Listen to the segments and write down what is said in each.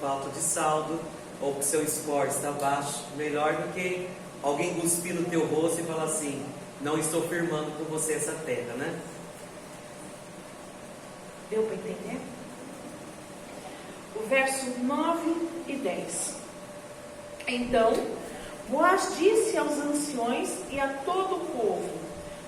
falta de saldo, ou que seu score está baixo, melhor do que alguém cuspir no teu rosto e falar assim: não estou firmando com você essa terra, né? Deu para entender? O verso 9 e 10. Então Boaz disse aos anciões e a todo o povo: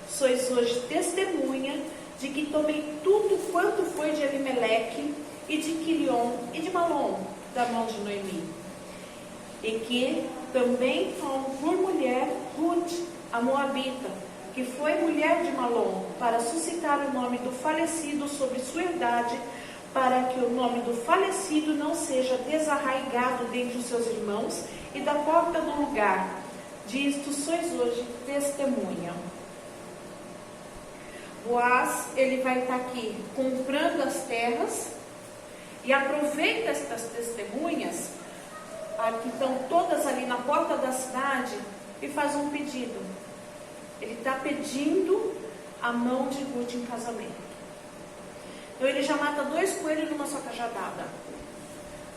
sois hoje testemunha de que tomei tudo quanto foi de Elimeleque e de Quilion e de Malom da mão de Noemi, e que também tomo por mulher Ruth, a Moabita, que foi mulher de Malom, para suscitar o nome do falecido sobre sua herdade, para que o nome do falecido não seja desarraigado dentre os seus irmãos, e da porta do lugar. Disto sois hoje testemunha. Boaz, ele vai estar aqui comprando as terras e aproveita estas testemunhas, que estão todas ali na porta da cidade, e faz um pedido. Ele está pedindo a mão de Ruth em casamento. Então ele já mata 2 coelhos numa só cajadada.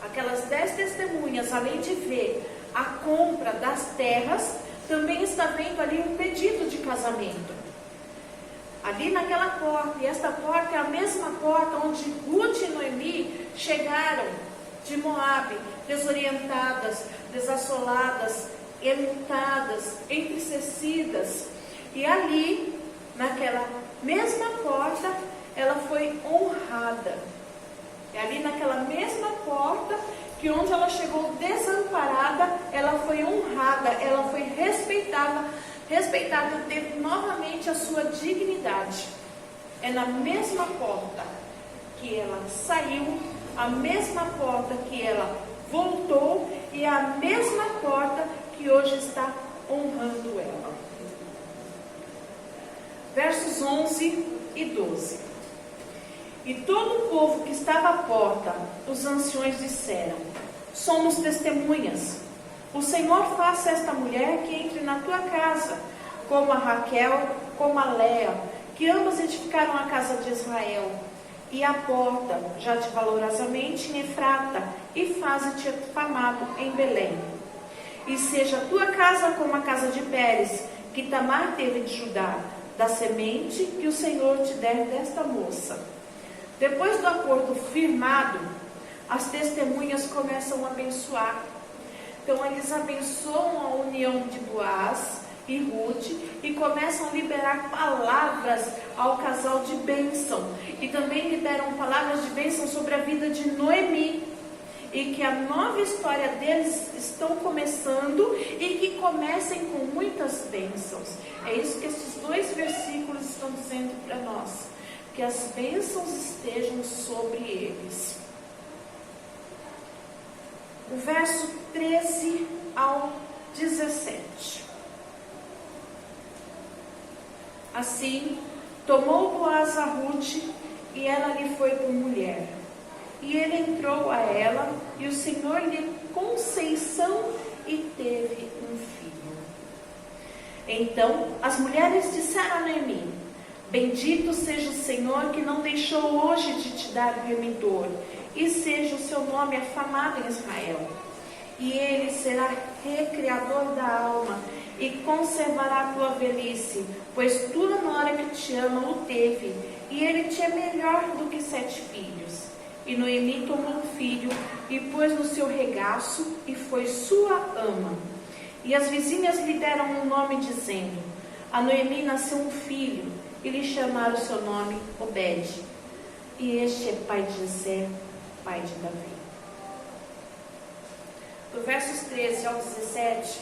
Aquelas 10 testemunhas, além de ver a compra das terras, também está vendo ali um pedido de casamento. Ali naquela porta, e esta porta é a mesma porta onde Ruth e Noemi chegaram de Moabe, desorientadas, desassoladas, enlutadas, entristecidas. E ali, naquela mesma porta, ela foi honrada. É ali naquela mesma porta que onde ela chegou desamparada, ela foi honrada, ela foi respeitada, teve novamente a sua dignidade. É na mesma porta que ela saiu, a mesma porta que ela voltou, e a mesma porta que hoje está honrando ela. Versos 11 e 12. E todo o povo que estava à porta, os anciões disseram: somos testemunhas. O Senhor faça esta mulher que entre na tua casa, como a Raquel, como a Léa, que ambas edificaram a casa de Israel. E a porta, já te valorosamente em Efrata, e faze-te famado em Belém. E seja a tua casa como a casa de Pérez, que Tamar teve de Judá, da semente que o Senhor te der desta moça. Depois do acordo firmado, as testemunhas começam a abençoar. Então eles abençoam a união de Boaz e Ruth e começam a liberar palavras ao casal de bênção. E também liberam palavras de bênção sobre a vida de Noemi. E que a nova história deles estão começando e que comecem com muitas bênçãos. É isso que esses 2 versículos estão dizendo para nós. Que as bênçãos estejam sobre eles. O verso 13 ao 17. Assim, tomou Boaz a Ruth, e ela lhe foi por mulher. E ele entrou a ela, e o Senhor lhe conceição, e teve um filho. Então as mulheres disseram a Noemi: bendito seja o Senhor, que não deixou hoje de te dar o remidor, e seja o seu nome afamado em Israel. E ele será recriador da alma, e conservará a tua velhice, pois tua nora que te ama o teve, e ele te é melhor do que 7 filhos. E Noemi tomou um filho, e pôs no seu regaço, e foi sua ama. E as vizinhas lhe deram um nome, dizendo: a Noemi nasceu um filho, e lhe chamaram o seu nome Obed. E este é pai de Jessé, pai de Davi. Do versos 13 ao 17,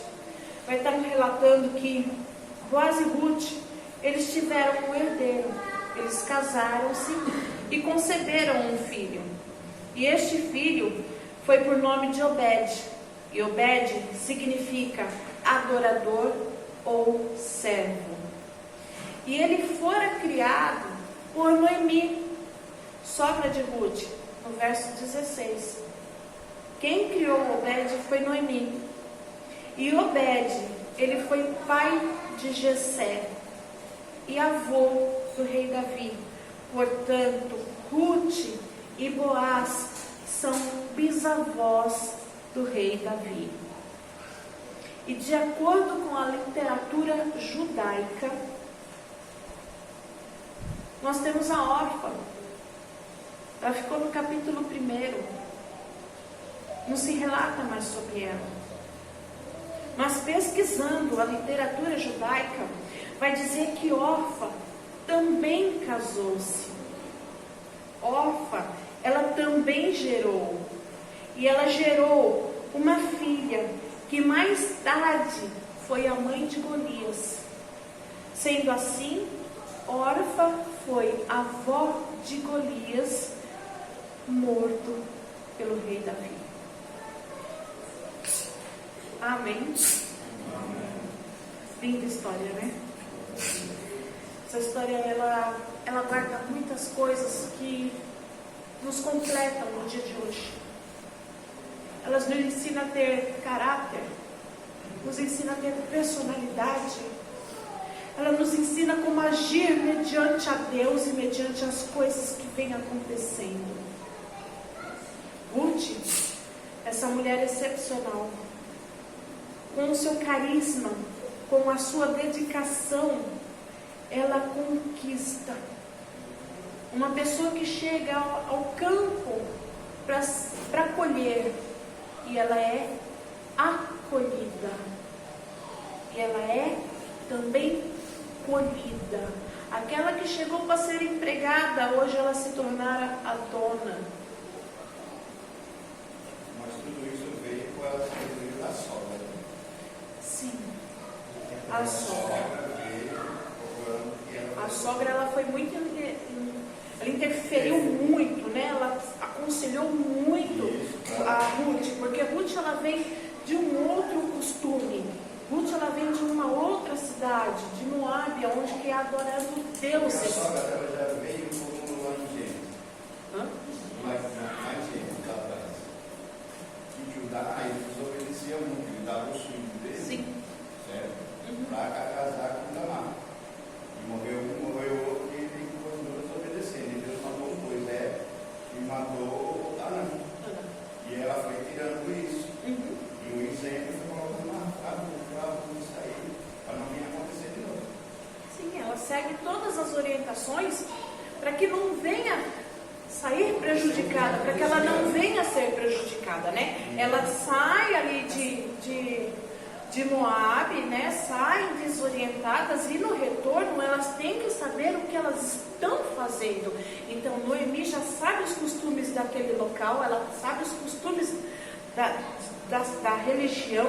vai estar relatando que Boaz e Ruth, eles tiveram um herdeiro. Eles casaram-se e conceberam um filho. E este filho foi por nome de Obed. E Obed significa adorador ou servo. E ele fora criado por Noemi, sogra de Ruth, no verso 16. Quem criou Obed foi Noemi. E Obed, ele foi pai de Jessé e avô do rei Davi. Portanto, Ruth e Boaz são bisavós do rei Davi. E de acordo com a literatura judaica, nós temos a órfã. Ela ficou no capítulo 1. Não se relata mais sobre ela. Mas pesquisando a literatura judaica, vai dizer que Orfa também casou-se. Orfa, ela também gerou. E ela gerou uma filha que mais tarde foi a mãe de Golias. Sendo assim, Orfa foi a avó de Golias, morto pelo rei Davi. Amém? Linda história, né? Essa história, ela guarda muitas coisas que nos completam no dia de hoje. Elas nos ensinam a ter caráter, nos ensinam a ter personalidade. Ela nos ensina como agir mediante a Deus e mediante as coisas que vêm acontecendo. Ruth, essa mulher excepcional, com o seu carisma, com a sua dedicação, ela conquista. Uma pessoa que chega ao campo para colher, e ela é acolhida, e ela é também colhida. Aquela que chegou para ser empregada, hoje ela se tornara a dona. Mas tudo isso veio com a sabedoria da sogra. Sim, a sogra. A sogra, ela foi muito, ela interferiu muito, né? Ela aconselhou muito a Ruth, porque Ruth, ela vem de um outro costume. Ruth, ela vem de uma outra cidade, de Moabe, onde que é adorando deuses. A sogra dela já veio como lá em Gênesis. Mais Gênesis, lá atrás. Em Judá, eles obedeciam muito, eles davam os filhos deles. Sim. Certo? Para casar com Tamar. E morreu outro e ele continuou desobedecendo. E Deus mandou Moisés e matou Anã. E ela foi tirando isso. E o incêndio foi colocando para isso aí, para não vir acontecer de novo. Sim, ela segue todas as orientações para que não venha sair prejudicada, para que ela não venha ser prejudicada, né? Ela sai ali de Moabe, né? Saem desorientadas e no retorno elas têm que saber o que elas estão fazendo. Então Noemi já sabe os costumes daquele local, ela sabe os costumes da religião,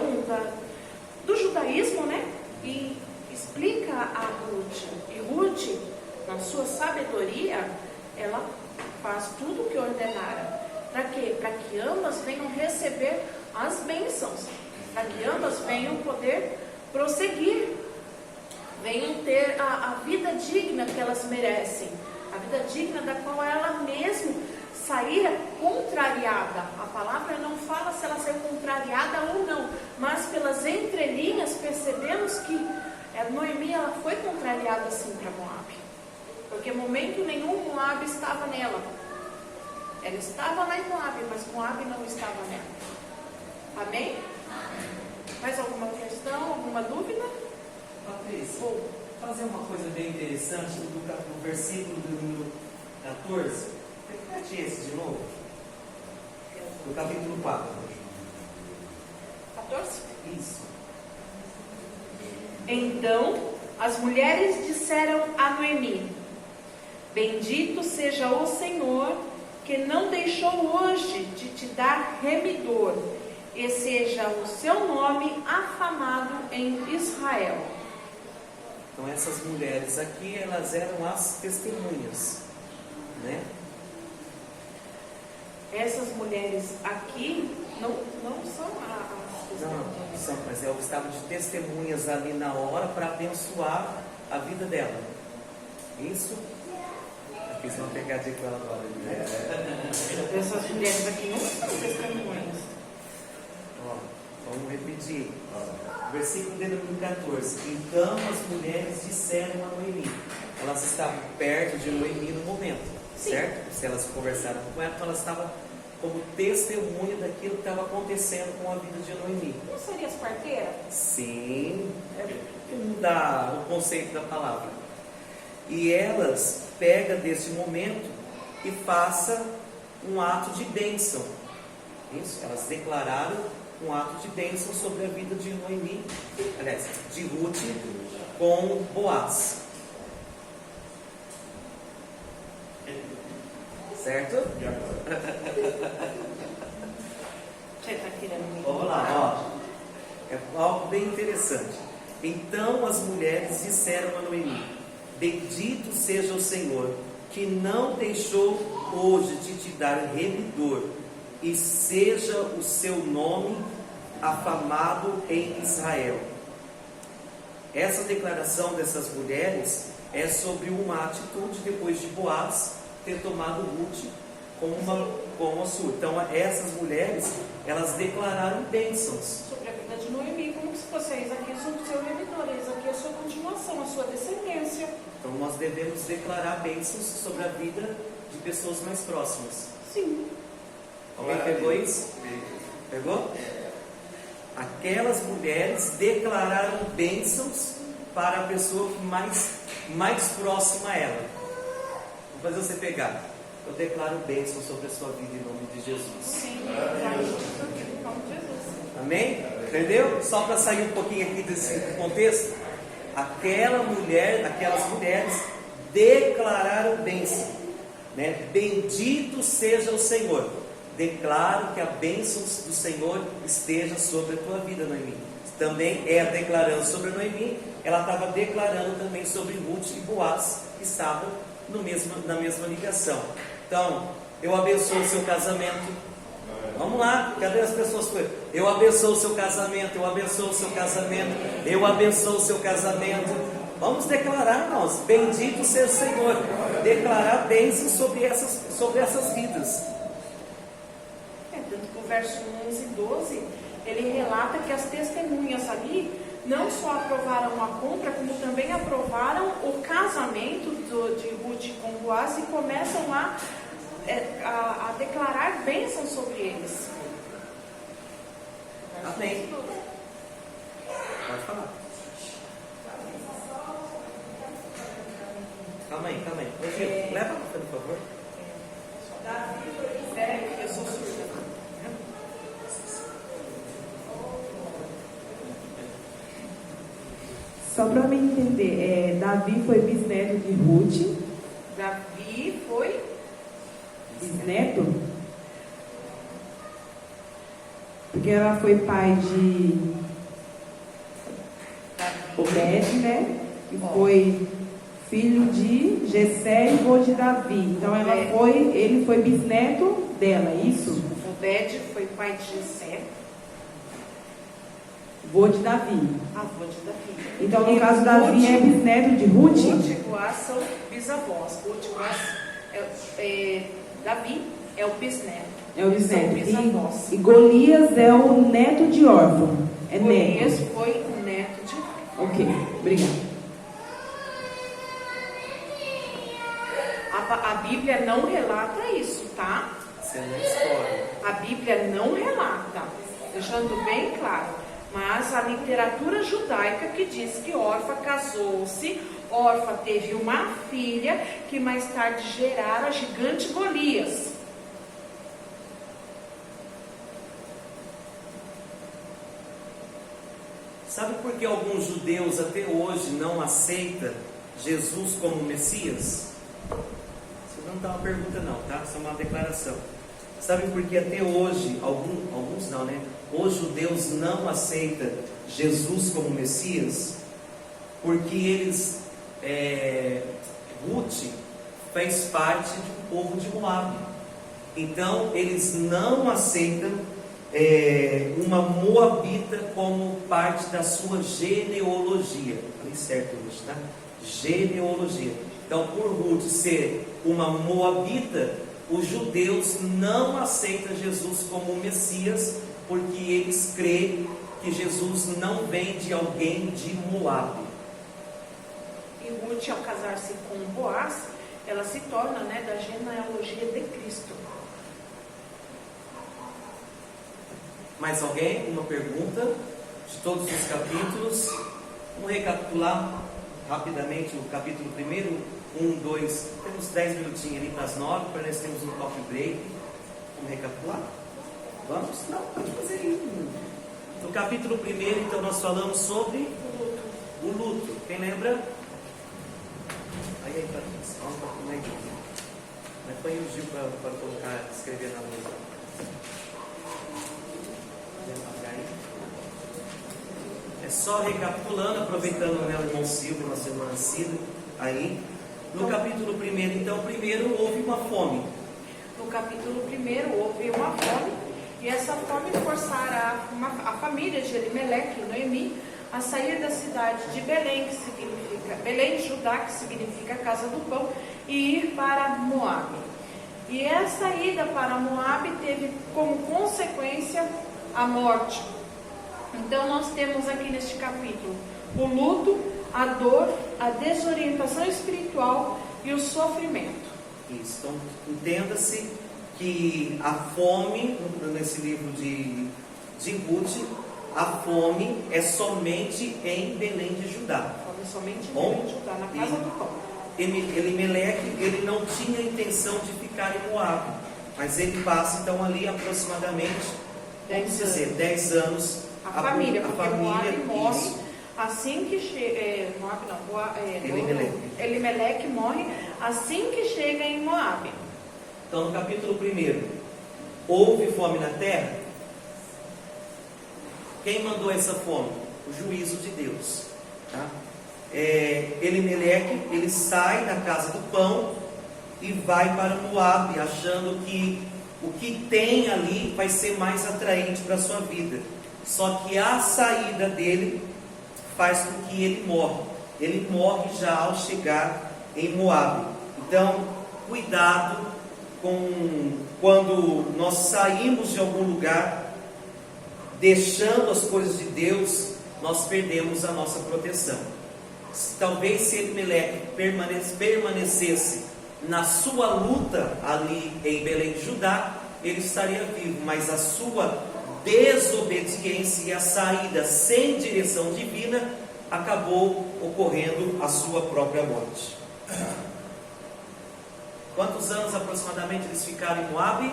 do judaísmo, né? E explica a Ruth. E Ruth, na sua sabedoria, ela faz tudo o que ordenara. Para quê? Para que ambas venham receber as bênçãos. Para que ambas venham poder prosseguir. Venham ter a vida digna que elas merecem. A vida digna da qual ela mesma saíra contrariada. A palavra não fala se ela saiu contrariada ou não. Mas pelas entrelinhas percebemos que Noemi, ela foi contrariada sim para Moabe. Porque em momento nenhum Moabe estava nela. Ela estava lá em Moabe, mas Moabe não estava nela. Amém? Mais alguma questão, alguma dúvida? Patrícia, vou fazer uma coisa bem interessante no versículo do número 14. Repete esse de novo. No capítulo 4. 14? Isso. Então as mulheres disseram a Noemi: Bendito seja o Senhor, que não deixou hoje de te dar remidor, e seja o seu nome afamado em Israel. Então essas mulheres aqui, elas eram as testemunhas, né? Essas mulheres aqui não são as testemunhas. Não, são, mas elas estavam de testemunhas ali na hora para abençoar a vida dela. Isso? Eu fiz uma pegadinha com ela agora, né? Essas mulheres aqui não são testemunhas. Ó, vamos repetir. Versículo de número 14. Então as mulheres disseram a Noemi. Elas estavam perto de Noemi no momento, Sim. certo? Se elas conversaram com ela, então elas estavam como testemunha daquilo que estava acontecendo com a vida de Noemi. Não seria as parteiras? Sim, é mudar o conceito da palavra. E elas pegam desse momento e façam um ato de bênção. Isso, elas declararam um ato de bênção sobre a vida de Noemi, aliás, de Ruth com Boaz. Certo? Você está querendo me Vamos lá, ó. É algo bem interessante. Então as mulheres disseram a Noemi: bendito seja o Senhor, que não deixou hoje de te dar remidor, e seja o seu nome afamado em Israel. Essa declaração dessas mulheres é sobre uma atitude depois de Boaz ter tomado Ruth como a sua. Então essas mulheres, elas declararam bênçãos sobre a vida de Noemi, como se fosse: eis aqui o seu remidor, eis aqui a sua continuação, a sua descendência. Então nós devemos declarar bênçãos sobre a vida de pessoas mais próximas. Sim. Alguém pegou isso? Pegou? Aquelas mulheres declararam bênçãos para a pessoa mais próxima a ela. Vou fazer você pegar. Eu declaro bênção sobre a sua vida em nome de Jesus. Sim, em nome de Jesus. Amém? Entendeu? Só para sair um pouquinho aqui desse contexto. Aquelas mulheres declararam bênção, né? Bendito seja o Senhor. Declaro que a bênção do Senhor esteja sobre a tua vida, Noemi. Também declarando sobre a Noemi, ela estava declarando também sobre Ruth e Boaz, que estavam na mesma ligação. Então, eu abençoo o seu casamento. Vamos lá, cadê as pessoas? Eu abençoo o seu casamento, eu abençoo o seu casamento, eu abençoo o seu casamento. Vamos declarar, irmãos, bendito seja o Senhor. Declarar bênçãos sobre essas vidas. Tanto que o verso 11 e 12, ele relata que as testemunhas ali não só aprovaram a compra, como também aprovaram o casamento de Ruth com Boaz, e começam a declarar bênçãos sobre eles. Amém. Pode falar. Calma aí. Ô, leva, por favor. Davi foi, eu sou surda. Só para me entender, Davi foi bisneto de Ruth. Davi foi Bisneto? Porque ela foi pai de Obed, né? Que foi filho de Jessé e vô de Davi. Então ele foi bisneto dela, é isso? Obed foi pai de Jessé, Vô de Davi. avô de Davi. Então, no caso, Davi é bisneto de Ruth? Ruth e Boaz são bisavós. Ruth e Boaz Davi é o bisneto. É o bisneto. São bisavós. E Golias é o neto de órfão. É Golias neto. foi o neto de órfão. Ok, obrigada. A Bíblia não relata isso, tá? Isso é uma história. A Bíblia não relata, deixando bem claro. Mas a literatura judaica que diz que Orfa casou-se, Orfa teve uma filha que mais tarde gerara a gigante Golias. Sabe por que alguns judeus até hoje não aceitam Jesus como Messias? Isso não está uma pergunta não, tá? Isso é uma declaração. Sabe por que até hoje, alguns não, né? Os judeus não aceitam Jesus como Messias? Porque eles, Ruth faz parte do povo de Moabe. Então eles não aceitam uma moabita como parte da sua genealogia. Falei certo hoje, tá? Genealogia. Então, por Ruth ser uma moabita, os judeus não aceitam Jesus como Messias, porque eles creem que Jesus não vem de alguém de Moabe. E Ruth, ao casar-se com Boaz, ela se torna, da genealogia de Cristo. Mais alguém? Uma pergunta? De todos os capítulos. Vamos recapitular rapidamente o capítulo 1, 1, 2. Temos 10 minutinhos ali para as 9, para nós termos um coffee break. Vamos recapitular? Vamos? Não, pode fazer aí. No capítulo 1, então, nós falamos sobre o luto. Quem lembra? Aí, Patrícia, vamos para como é que mas põe o Gil para colocar, escrever na lousa. É só recapitulando, aproveitando o irmão Silvio, nossa irmã Cida, aí. No capítulo 1, então, primeiro houve uma fome. No capítulo 1 houve uma fome, e essa fome forçara a família de Elimeleque e Noemi a sair da cidade de Belém, que significa Belém, Judá, que significa casa do pão, e ir para Moabe. E essa ida para Moabe teve como consequência a morte. Então nós temos aqui neste capítulo o luto, a dor, a desorientação espiritual e o sofrimento. Isso, então entenda-se que a fome, nesse livro de Ruth, a fome é somente em Belém de Judá. A fome é somente em Belém de Judá, na casa do pão. Elimeleque, ele não tinha intenção de ficar em Moabe, mas ele passa então ali aproximadamente 10 anos. A família, porque Moabe morre assim que chega. Elimeleque morre assim que chega em Moabe. Então, no capítulo 1, houve fome na terra. Quem mandou essa fome? O juízo de Deus. Tá? Elimeleque, ele sai da casa do pão e vai para Moabe, achando que o que tem ali vai ser mais atraente para a sua vida. Só que a saída dele faz com que ele morre. Ele morre já ao chegar em Moabe. Então, cuidado quando nós saímos de algum lugar, deixando as coisas de Deus, nós perdemos a nossa proteção. Talvez se Elimeleque permanecesse na sua luta ali em Belém de Judá, ele estaria vivo, mas a sua desobediência e a saída sem direção divina acabou ocorrendo a sua própria morte. Quantos anos aproximadamente eles ficaram em Moabe?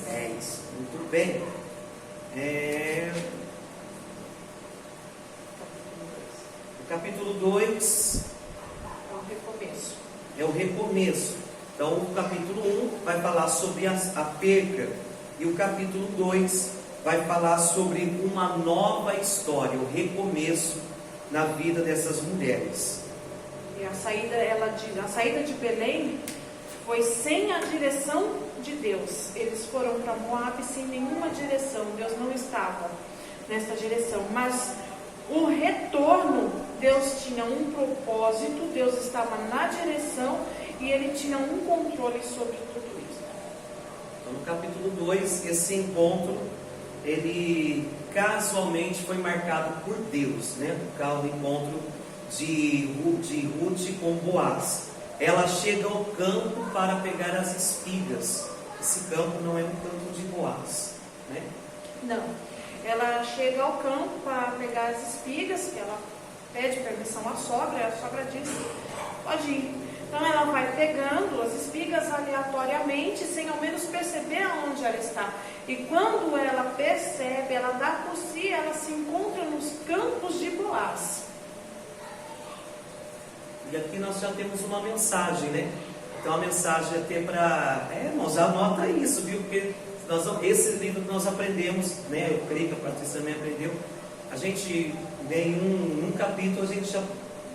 10. Muito bem. O capítulo 2 é o recomeço. Então o capítulo 1 vai falar sobre a perca, e o capítulo 2 vai falar sobre uma nova história, o recomeço na vida dessas mulheres. E a saída, ela diz, a saída de Belém foi sem a direção de Deus. Eles foram para Moabe sem nenhuma direção. Deus não estava nessa direção. Mas o retorno, Deus tinha um propósito, Deus estava na direção e Ele tinha um controle sobre tudo isso. Então, no capítulo 2, esse encontro, ele casualmente foi marcado por Deus, né? O encontro de Ruth com Boaz. Ela chega ao campo para pegar as espigas. Esse campo não é um campo de Boaz, né? Não. Ela chega ao campo para pegar as espigas, que ela pede permissão à sogra, e a sogra diz: pode ir. Então ela vai pegando as espigas aleatoriamente, sem ao menos perceber aonde ela está. E quando ela percebe, ela dá por si, ela se encontra nos campos de Boaz. E aqui nós já temos uma mensagem, né? Então a mensagem é ter para... irmãos, anota isso, viu? Porque esse livro que nós aprendemos, né? Eu creio que a Patrícia também aprendeu. A gente, em um capítulo, a gente já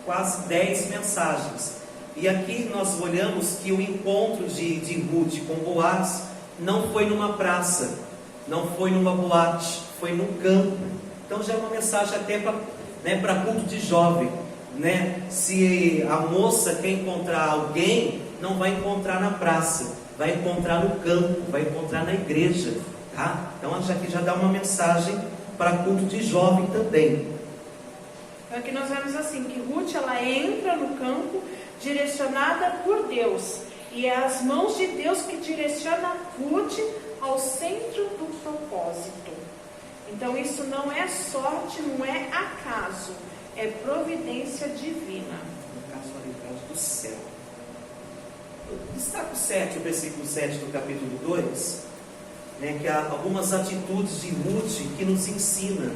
quase 10 mensagens. E aqui nós olhamos que o encontro de Ruth com Boaz não foi numa praça, não foi numa boate, foi no campo. Então já é uma mensagem até para culto de jovem, né? Se a moça quer encontrar alguém, não vai encontrar na praça, vai encontrar no campo, vai encontrar na igreja, tá? Então aqui já dá uma mensagem para culto de jovem também. Então aqui nós vemos assim, que Ruth, ela entra no campo direcionada por Deus, e é as mãos de Deus que direciona Ruth ao centro do propósito. Então isso não é sorte, não é acaso, é providência divina. No caso, do céu. Destaca o versículo 7 do capítulo 2, né, que há algumas atitudes de Ruth que nos ensina.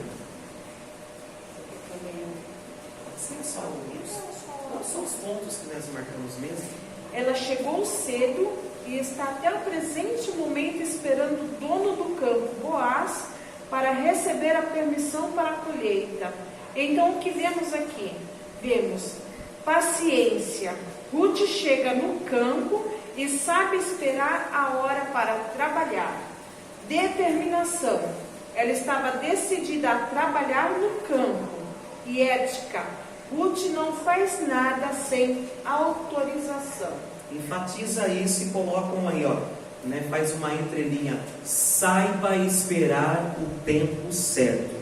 Quais são os pontos que nós marcamos mesmo? Ela chegou cedo e está até o presente momento esperando o dono do campo, Boaz, para receber a permissão para a colheita. Então o que vemos aqui? Vemos paciência. Ruth chega no campo e sabe esperar a hora para trabalhar. Determinação. Ela estava decidida a trabalhar no campo. E ética. Ruth não faz nada sem autorização. Enfatiza isso e colocam aí, ó, né, faz uma entrelinha. Saiba esperar o tempo certo.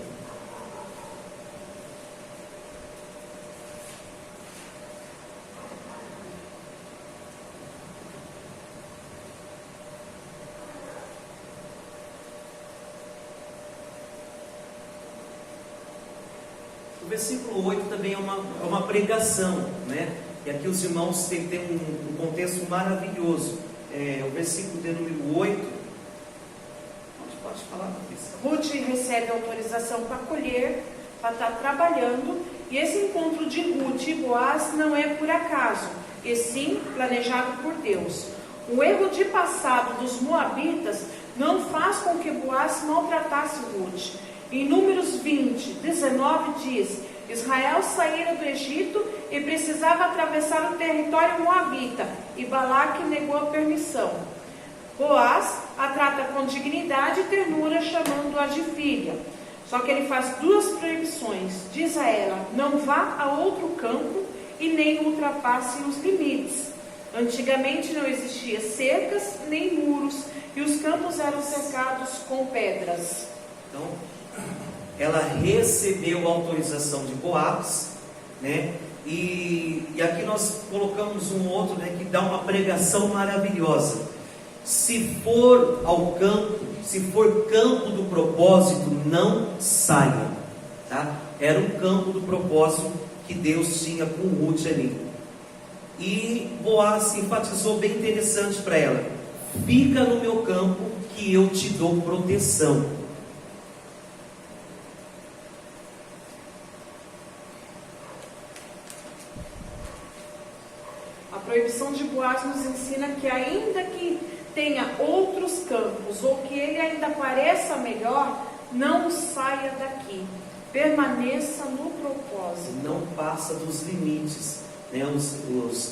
O versículo 8 também é uma pregação, né? E aqui os irmãos têm um contexto maravilhoso. O versículo de número 8. Pode falar, Patrícia. Ruth recebe autorização para colher, para estar trabalhando. E esse encontro de Ruth e Boaz não é por acaso, e sim planejado por Deus. O erro de passado dos moabitas não faz com que Boaz maltratasse Ruth. Em Números 20, 19 diz: Israel saíra do Egito e precisava atravessar o território moabita, e Balaque negou a permissão. Boaz a trata com dignidade e ternura, chamando-a de filha. Só que ele faz duas proibições. Diz a ela: não vá a outro campo e nem ultrapasse os limites. Antigamente não existia cercas nem muros, e os campos eram cercados com pedras. Então, ela recebeu a autorização de Boaz, né? E aqui nós colocamos um outro, né, que dá uma pregação maravilhosa. Se for ao campo, se for campo do propósito, não saia, tá? Era um campo do propósito que Deus tinha com Ruth ali. E Boaz enfatizou bem interessante para ela: fica no meu campo que eu te dou proteção. A proibição de Boaz nos ensina que ainda que tenha outros campos, ou que ele ainda pareça melhor, não saia daqui. Permaneça no propósito. Não passa dos limites, né? Os